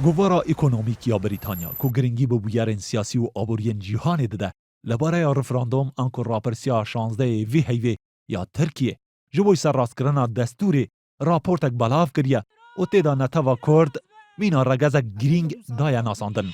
گوارا اکونومیک یا بریتانیا کو گرنگی به بویرین سیاسی و آبورین جیهان دده لباره رفراندوم انکو راپرسیا 16 وی هیوی یا ترکیه جبوی سر راست کرنا دستوری راپورتک بلاف کریه و تیدا نتوا کرد مینا رگزک گرینگ دایا ناساندن.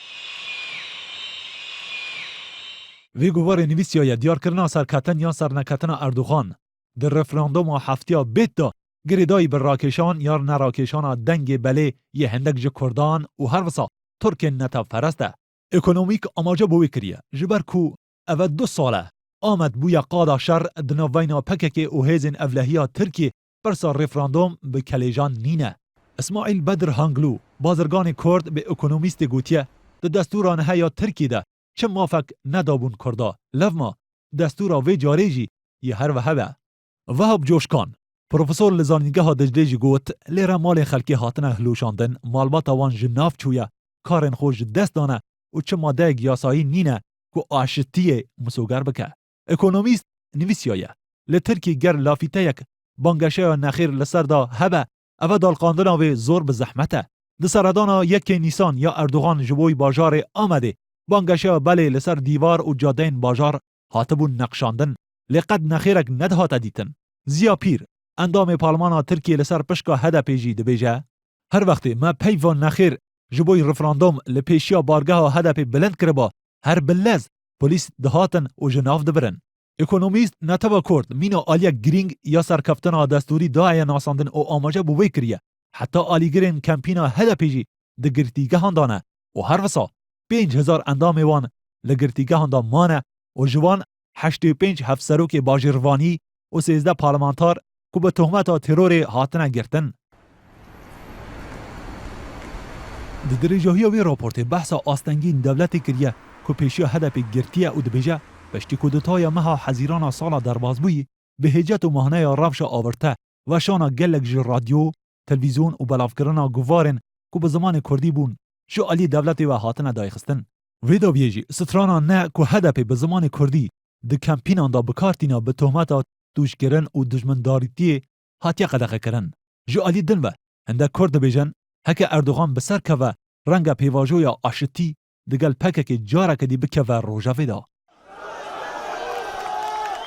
وی گوار نویسیا یا دیار کرنا سرکتن یا سرنکتن اردوغان در رفراندوم و هفتیا بیت دا گریدای بر راکشان یا نراکشان دنگ بله یه هندک جه کردان و هر وسا ترک نتا فرسته. اکونومیک اماجه بوی کریه جبر کو او 2 ساله آمد بویا قادا شر دنوینا پکک او هیزن اولهیا ترکی برسا رفراندوم به کلیجان نینه. اسماعیل بدر هانگلو بازرگان کرد به اکونومیست گوتیه ده دستوران هیا ترکی ده چه مافک ندابون کرده لفما دستورا وی جاریجی یه هر و هبه. وهاب جوشکان پروفسور لزانیگه ها دجلیجی گوت لیره مال خلکی هاتنه هلوشاندن مالباتا وان جناف چویه کارن خوش دست دانه و چه ماده گیاسایی نینه که آشتیه مسوگر بکه. اکونومیست نویسیایه لترکی گر لافیته یک بانگشه نخیر لسر دا هبه اوه دالقاندنا و زور به زحمته. دسردانا یک نیسان یا اردوغان جبوی باجار آمده بانگشه بله لسر دیوار و جادین باجار هاتبون نقشاندن لقد نخیرک ندهات دیتن. زیا پیر اندام پارلمان ترکیه لسر پشکا هده پیجی دبیجه هر وقتی ما پیوان نخیر جبوی رفراندوم لپیشیا بارگه ها هده پی بلند کربا هر بلز پولیس دهاتن و جناف دبرن. اکونومیست نتوا کرد مینو آلیا گرینگ یا سرکفتنا دستوری داعی ناساندن او آماجه بوی کریه حتی آلیگرین کمپینا هده پیجی دگرتیگه هندانه و هر وسا 5000 اندام وان لگرتیگه هندا مانه و جوان 85 هفسروک باجروانی و 13 پارلمانتار که به تهمت ترور هاتنه گرتن. د درجه‌های وی راپورت بحث آستنگین دولت کریه که پیشی هدف گرتیه او دبیجه پشتی کودتای مها حزیران سال در بازبوی به هجت و مهنه رفش آورته و شانا گلک جی رادیو، تلویزیون و بلافکرنا گوارن که به زمان کردی بون شو علی دولت و هاتنه دایخستن. ویدا بیجی سترانا نه که هدف به زمان کردی د کمپینان دا بکارتینا به تهمت توشگرن و دشمنداریتی هاتیا قدقه کرن. جو علی دنوه هنده کرد بیجن هک اردوغان بسر که و رنگ پیواجوی آشتی دگل پکه که جاره کدی بکه و روژه دا.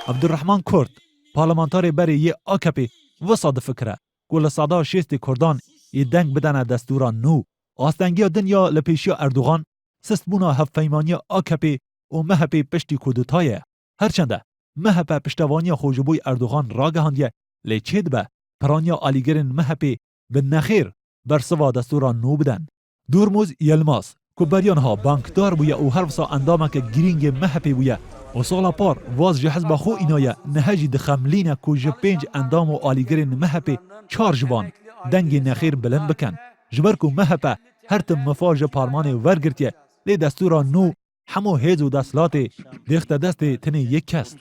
عبدالرحمن کرد پارلمانتاری بری یه آکپی وصاد فکره که لصدا شیست کردان یه دنگ بدن دستوران نو آستنگی دنیا لپیشی اردوغان سستبونا هفیمانی آکپی و مهپی پشتی کودتایه. هرچنده مهپه پشتوانی خوجبوی اردوغان راگهاندیه لیچید به پرانیا آلیگرین مهپی به نخیر برسوا دستوران نو بدن. دورموز یلماس که بریانها بانکدار بویه او هر وسا اندامه که گرینگ مهپی بویه و سالا پار واز جهز با خو اینایه نهجی دخملینه که جه 5 اندام و آلیگرین مهپی 4 جوان دنگ نخیر بلند بکن. جبر که مهپه هر تم مفاج پارمان ورگرتیه لی دستوران نو همو هیز و دستلاتی دیخت دست تنی یک کس.